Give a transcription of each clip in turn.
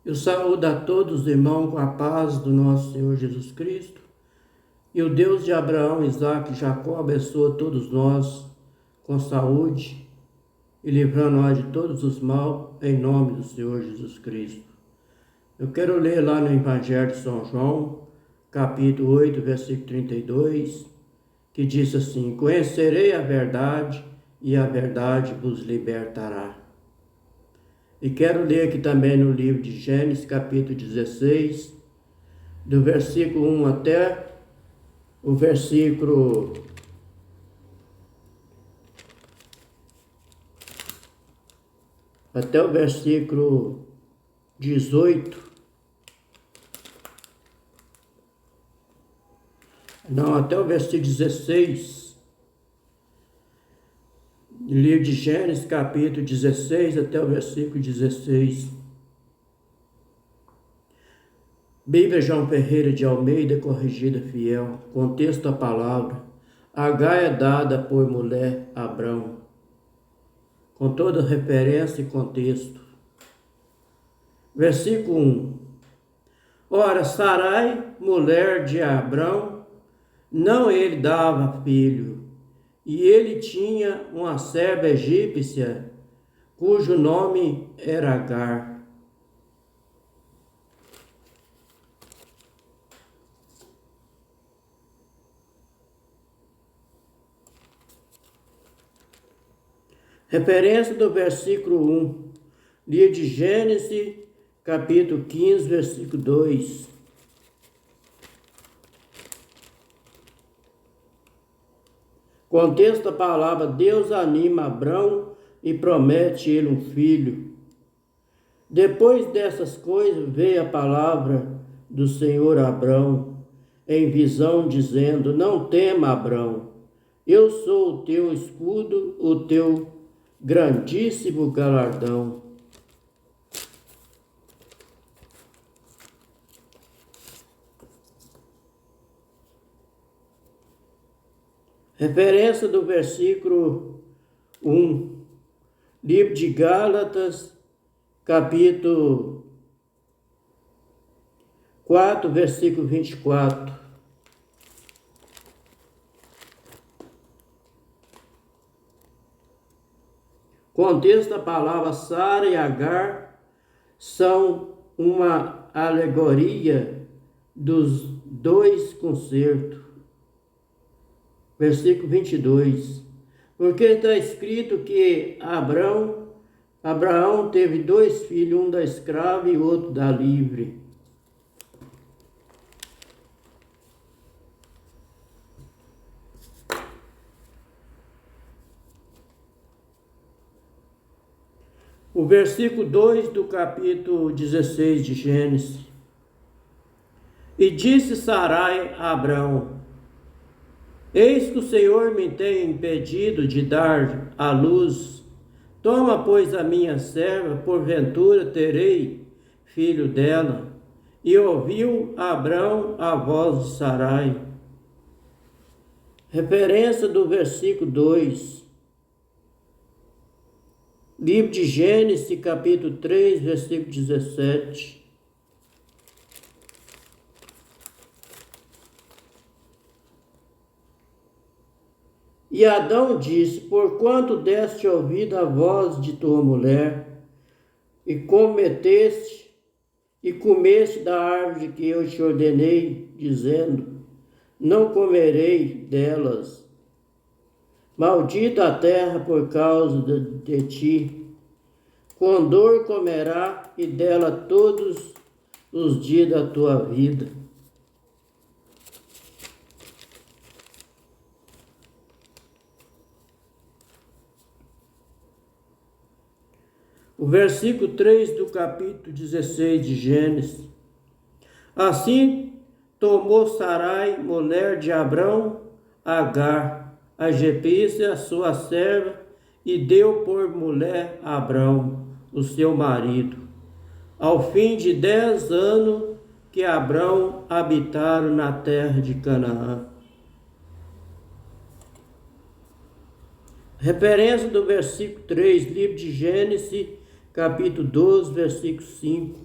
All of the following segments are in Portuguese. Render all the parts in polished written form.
Eu saúdo a todos, irmãos, com a paz do nosso Senhor Jesus Cristo. E o Deus de Abraão, Isaque e Jacó abençoa todos nós com saúde e livrando nós de todos os mal, em nome do Senhor Jesus Cristo. Eu quero ler lá no Evangelho de São João, capítulo 8, versículo 32, que diz assim: Conhecerei a verdade e a verdade vos libertará. E quero ler aqui também no livro de Gênesis, capítulo 16, do versículo 1 até o versículo 18. Não, até o versículo 16. Livro de Gênesis, capítulo 16, até o versículo 16. Bíblia João Ferreira de Almeida, corrigida fiel. Contexto da palavra. Agar é dada por mulher a Abrão. Com toda referência e contexto. Versículo 1. Ora, Sarai, mulher de Abrão, não ele dava filho, e ele tinha uma serva egípcia, cujo nome era Agar. Referência do versículo 1, livro de Gênesis, capítulo 15, versículo 2. Contexto da palavra: Deus anima Abrão e promete ele um filho. Depois dessas coisas veio a palavra do Senhor a Abrão em visão, dizendo: Não tema, Abrão, eu sou o teu escudo, o teu grandíssimo galardão. Referência do versículo 1, livro de Gálatas, capítulo 4, versículo 24. Contexto da palavra: Sara e Agar são uma alegoria dos dois concertos. Versículo 22. Porque está escrito que Abraão teve dois filhos, um da escrava e outro da livre. O versículo 2 do capítulo 16 de Gênesis. E disse Sarai a Abrão: Eis que o Senhor me tem impedido de dar à luz. Toma, pois, a minha serva, porventura terei filho dela. E ouviu Abrão a voz de Sarai. Referência do versículo 2. Livro de Gênesis, capítulo 3, versículo 17. E Adão disse: Porquanto deste ouvido à voz de tua mulher, e comeste da árvore que eu te ordenei, dizendo: Não comerei delas. Maldita a terra por causa de ti. Com dor comerá e dela todos os dias da tua vida. O versículo 3 do capítulo 16 de Gênesis. Assim tomou Sarai, mulher de Abrão, Agar, a egípcia, sua serva, e deu por mulher a Abrão, o seu marido. Ao fim de 10 anos que Abrão habitaram na terra de Canaã. Referência do versículo 3, livro de Gênesis, capítulo 12, versículo 5.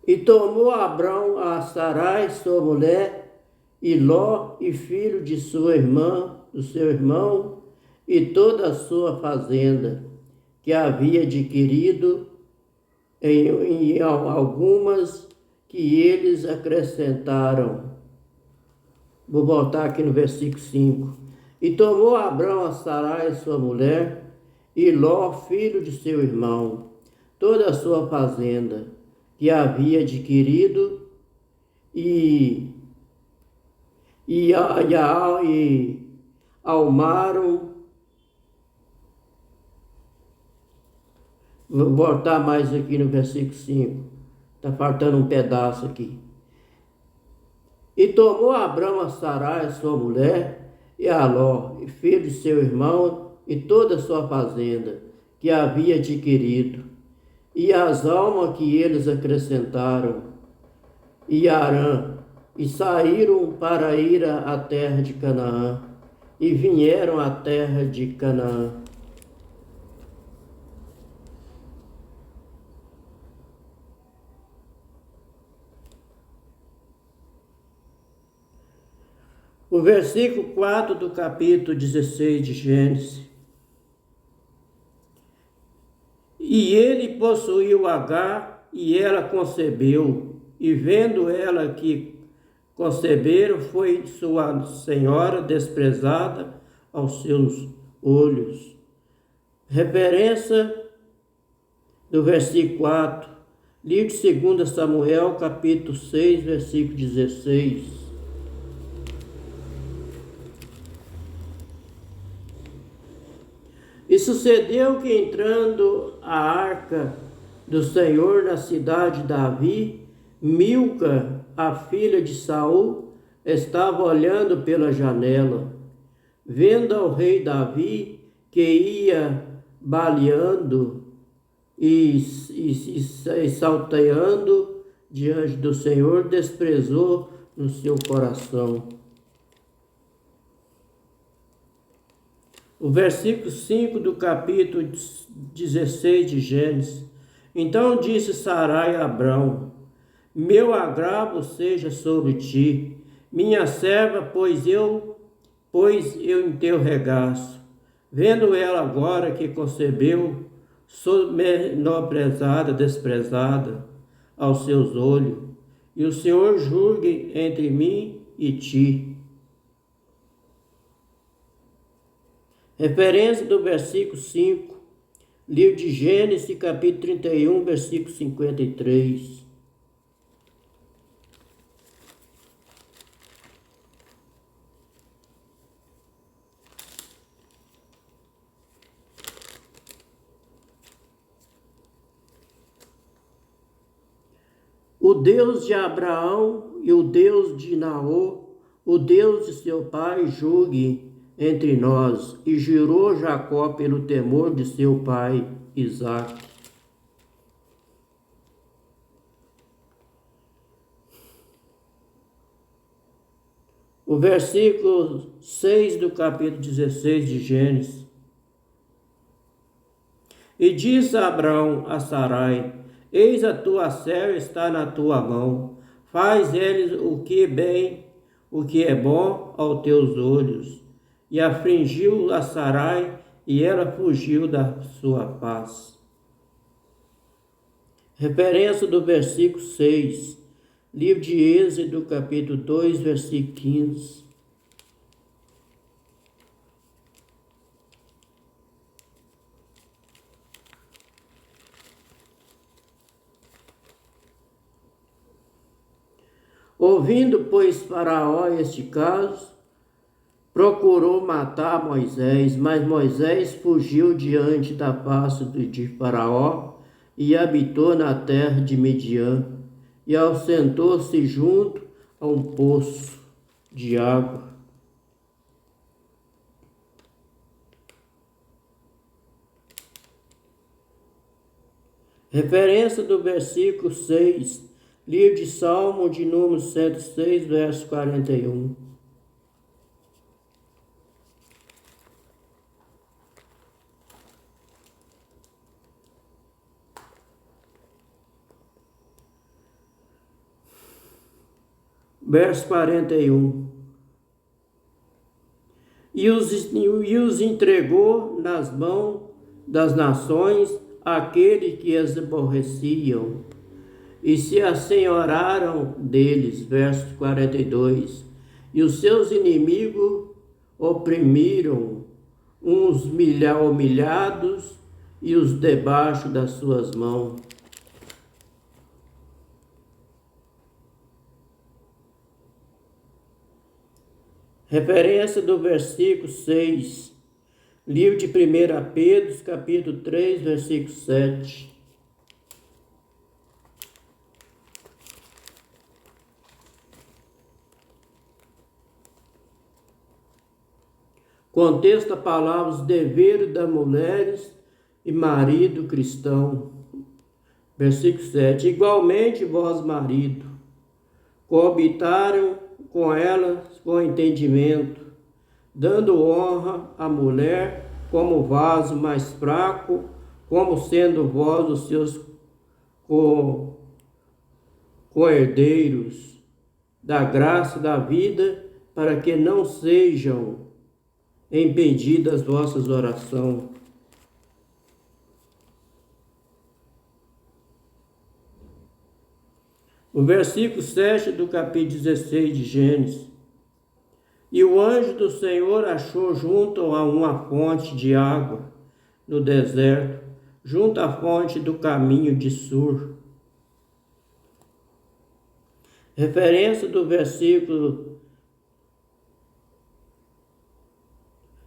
E tomou Abrão a Sarai, sua mulher, e Ló, e filho de sua irmã, do seu irmão, e toda a sua fazenda, que havia adquirido em algumas que eles acrescentaram. Vou voltar aqui no versículo 5. E tomou Abrão a Sarai, sua mulher, e Ló, filho de seu irmão, toda a sua fazenda, que havia adquirido, e almaram. Vou voltar mais aqui no versículo 5. Está faltando um pedaço aqui. E tomou Abrão a Sarai, sua mulher, e a Ló, filho de seu irmão, e toda a sua fazenda, que havia adquirido, e as almas que eles acrescentaram, e Harã, e saíram para ir à terra de Canaã, e vieram à terra de Canaã. O versículo 4 do capítulo 16 de Gênesis. E ele possuiu Agar, e ela concebeu, e vendo ela que conceberam, foi sua senhora desprezada aos seus olhos. Referência do versículo 4, livro de 2 Samuel, capítulo 6, versículo 16. E sucedeu que, entrando a arca do Senhor na cidade de Davi, Milca, a filha de Saul, estava olhando pela janela, vendo ao rei Davi que ia baleando e salteando diante do Senhor, desprezou no seu coração. O versículo 5 do capítulo 16 de Gênesis. Então disse Sarai a Abrão: meu agravo seja sobre ti, minha serva, pois eu em teu regaço. Vendo ela agora que concebeu, sou menosprezada, desprezada aos seus olhos, e o Senhor julgue entre mim e ti. Referência do versículo 5, livro de Gênesis, capítulo 31, versículo 53. O Deus de Abraão e o Deus de Naor, o Deus de seu pai, julgue entre nós. E jurou Jacó pelo temor de seu pai Isaque. O versículo 6 do capítulo 16 de Gênesis. E disse Abrão a Sarai: eis a tua serva está na tua mão, faz ele o que é bom aos teus olhos. E afligiu a Sarai, e ela fugiu da sua paz. Referência do versículo 6, livro de Êxodo, capítulo 2, versículo 15. Ouvindo, pois, Faraó este caso, procurou matar Moisés, mas Moisés fugiu diante da face de Faraó e habitou na terra de Midian, e assentou-se junto a um poço de água. Referência do versículo 6, livro de Salmo de número 106, verso 41. verso 41. E os entregou nas mãos das nações, aquele que as aborreciam, e se assenhoraram deles, verso 42. E os seus inimigos oprimiram uns humilhados e os debaixo das suas mãos. Referência do versículo 6, livro de 1 Pedro, capítulo 3, versículo 7. Contexto a palavra os deveres das mulheres e marido cristão. Versículo 7. Igualmente vós, marido, coabitaram com elas com entendimento, dando honra à mulher como vaso mais fraco, como sendo vós os seus co-herdeiros da graça da vida, para que não sejam impedidas vossas orações. O versículo 7 do capítulo 16 de Gênesis. E o anjo do Senhor achou junto a uma fonte de água no deserto, junto à fonte do caminho de Sur. Referência do versículo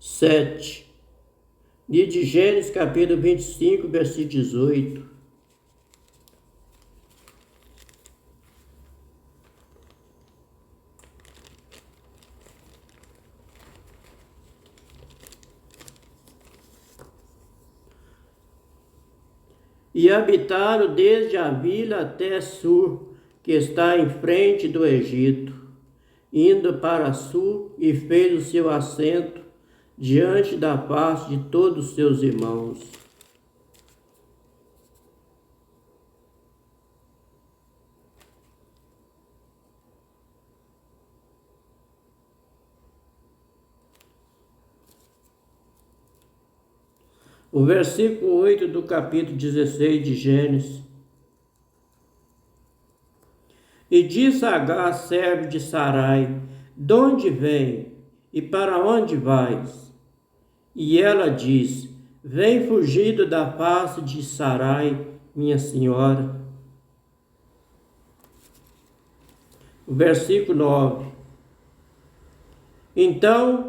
7, de Gênesis capítulo 25, versículo 18. E habitaram desde a vila até Sur, que está em frente do Egito, indo para Sul, e fez o seu assento diante da face de todos os seus irmãos. O versículo 8 do capítulo 16 de Gênesis. E disse Agar, servo de Sarai: de onde vem e para onde vais? E ela disse: vem fugido da face de Sarai, minha senhora. O versículo 9. Então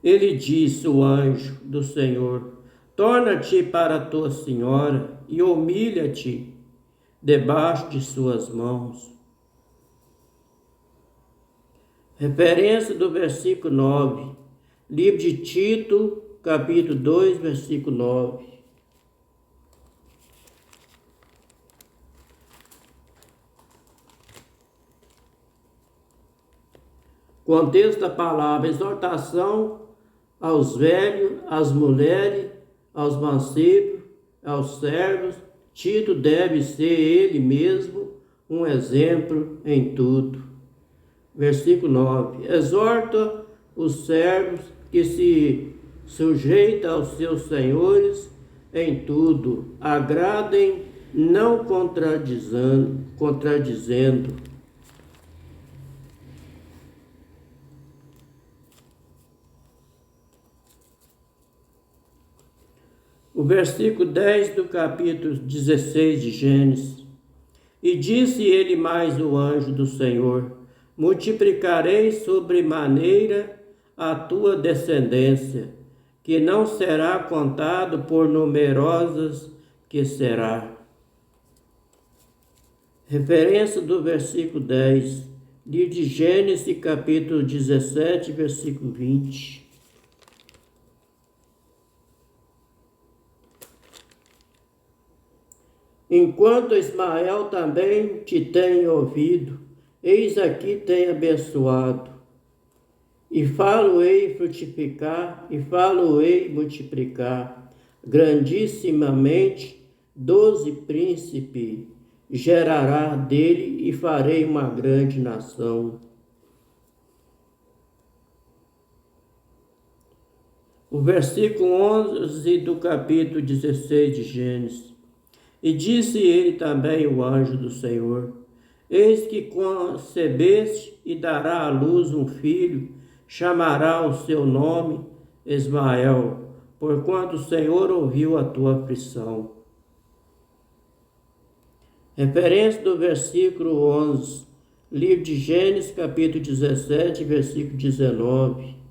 ele disse, o anjo do Senhor: torna-te para a tua senhora e humilha-te debaixo de suas mãos. Referência do versículo 9, livro de Tito, capítulo 2, versículo 9. Contexto da palavra: exortação aos velhos, às mulheres, aos mancebos, aos servos. Tito deve ser ele mesmo um exemplo em tudo. Versículo 9. Exorta os servos que se sujeitam aos seus senhores em tudo, agradem, não contradizendo. O versículo 10 do capítulo 16 de Gênesis. E disse ele mais o anjo do Senhor: multiplicarei sobremaneira a tua descendência, que não será contado por numerosas que será. Referência do versículo 10, livro de Gênesis, capítulo 17, versículo 20. Enquanto Ismael também te tem ouvido, eis aqui tem abençoado, e falo-ei frutificar, e falo-ei multiplicar, grandissimamente, 12 príncipes, gerará dele e farei uma grande nação. O versículo 11 do capítulo 16 de Gênesis. E disse ele também, o anjo do Senhor: Eis que concebeste e dará à luz um filho, chamará o seu nome Ismael, porquanto o Senhor ouviu a tua aflição. Referência do versículo 11, livro de Gênesis, capítulo 17, versículo 19.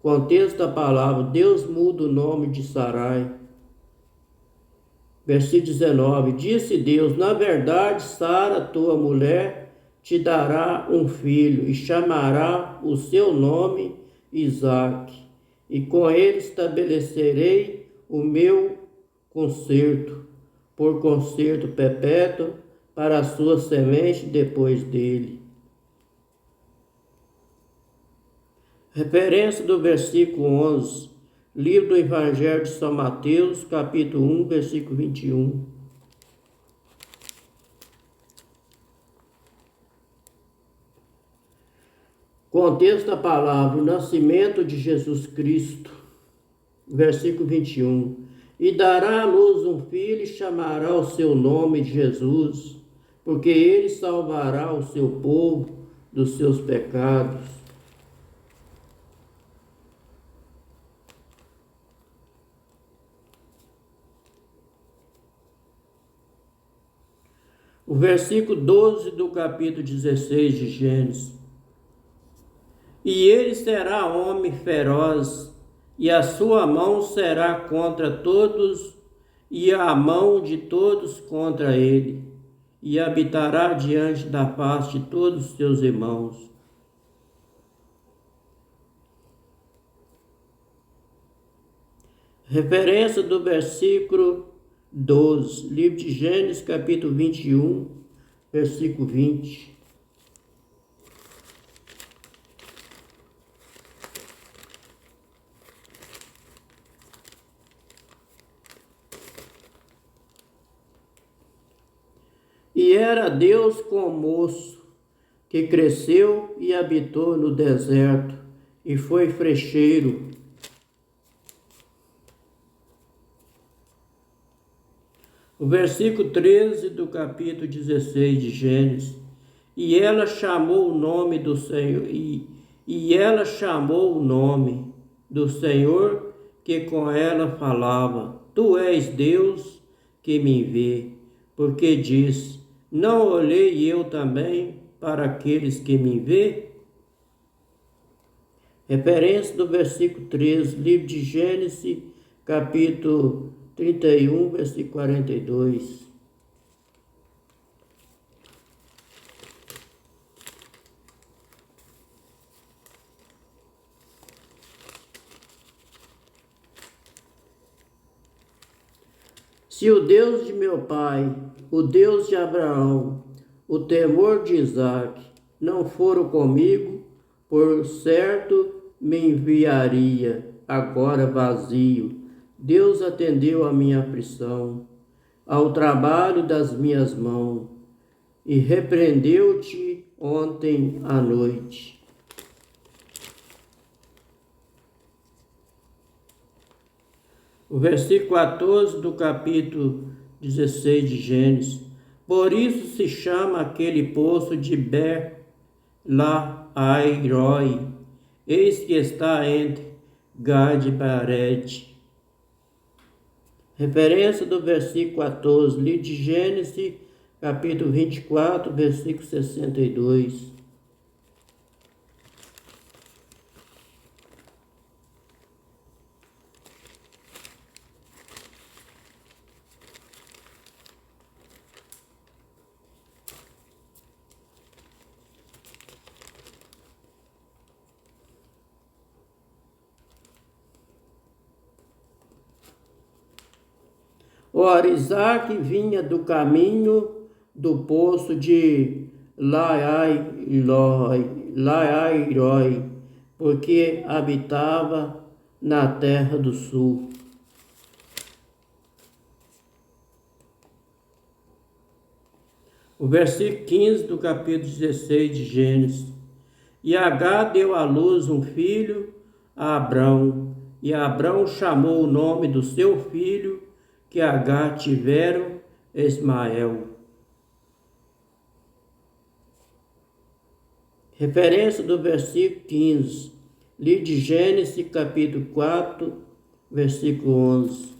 Contexto da palavra: Deus muda o nome de Sarai. Versículo 19: Disse Deus: Na verdade, Sara, tua mulher, te dará um filho, e chamará o seu nome Isaque, e com ele estabelecerei o meu concerto, por concerto perpétuo, para a sua semente depois dele. Referência do versículo 11, livro do Evangelho de São Mateus, capítulo 1, versículo 21. Contexto da palavra: o nascimento de Jesus Cristo. Versículo 21. E dará à luz um filho e chamará o seu nome Jesus, porque ele salvará o seu povo dos seus pecados. O versículo 12 do capítulo 16 de Gênesis. E ele será homem feroz, e a sua mão será contra todos, e a mão de todos contra ele, e habitará diante da face de todos os seus irmãos. Referência do versículo 12, livro de Gênesis, capítulo 21, versículo 20. E era Deus com o moço, que cresceu e habitou no deserto, e foi frecheiro. O versículo 13 do capítulo 16 de Gênesis. E ela chamou o nome do Senhor, e ela chamou o nome do Senhor que com ela falava: Tu és Deus que me vê, porque disse: Não olhei eu também para aqueles que me vê? Referência do versículo 13, livro de Gênesis, capítulo 31, versículo 42. Se o Deus de meu pai, o Deus de Abraão, o temor de Isaque, não foram comigo, por certo me enviaria agora vazio. Deus atendeu à minha aflição, ao trabalho das minhas mãos, e repreendeu-te ontem à noite. O versículo 14 do capítulo 16 de Gênesis. Por isso se chama aquele poço de Ber-la-ai-roi, eis que está entre Gade e Bared. Referência do versículo 14, livro de Gênesis, capítulo 24, versículo 62. Ora, Isaque vinha do caminho do poço de Laai-roi, porque habitava na terra do sul. O versículo 15 do capítulo 16 de Gênesis. E Agar deu à luz um filho a Abrão, e Abrão chamou o nome do seu filho que Agar tiveram, Ismael. Referência do versículo 15, li de Gênesis capítulo 4, versículo 11.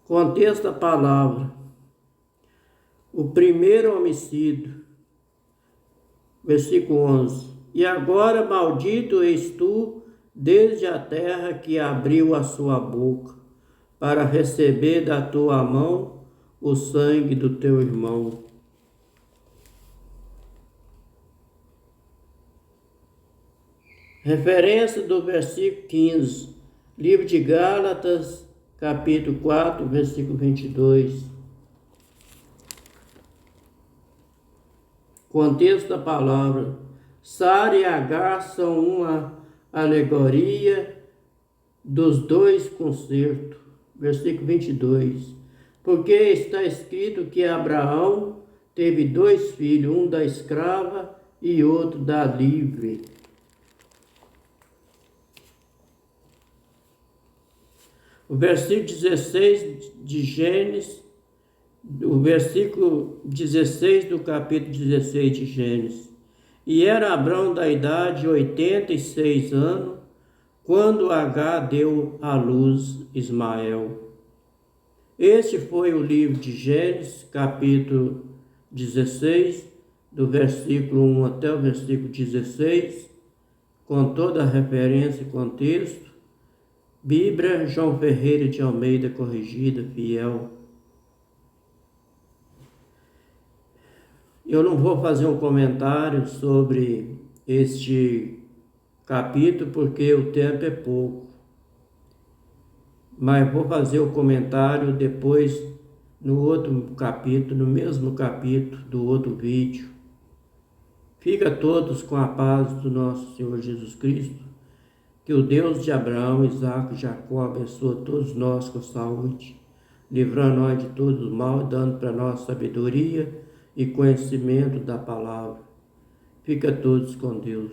Contexto da palavra. O primeiro homicídio. Versículo 11. E agora maldito és tu desde a terra que abriu a sua boca, para receber da tua mão o sangue do teu irmão. Referência do versículo 15. Livro de Gálatas, capítulo 4, versículo 22. Contexto da palavra. Sara e Agar são uma alegoria dos dois concertos. Versículo 22. Porque está escrito que Abraão teve dois filhos, um da escrava e outro da livre. O versículo 16 de Gênesis, o versículo 16 do capítulo 16 de Gênesis. E era Abrão da idade de 86 anos, quando Agar deu à luz Ismael. Este foi o livro de Gênesis, capítulo 16, do versículo 1 até o versículo 16, com toda a referência e contexto. Bíblia João Ferreira de Almeida, corrigida, fiel. Eu não vou fazer um comentário sobre este capítulo porque o tempo é pouco, mas vou fazer o comentário depois no outro capítulo, no mesmo capítulo do outro vídeo. Fica todos com a paz do nosso Senhor Jesus Cristo. Que o Deus de Abraão, Isaque e Jacó abençoe todos nós com saúde, livrando nós de todo o mal, dando para nós sabedoria e conhecimento da palavra. Fica todos com Deus.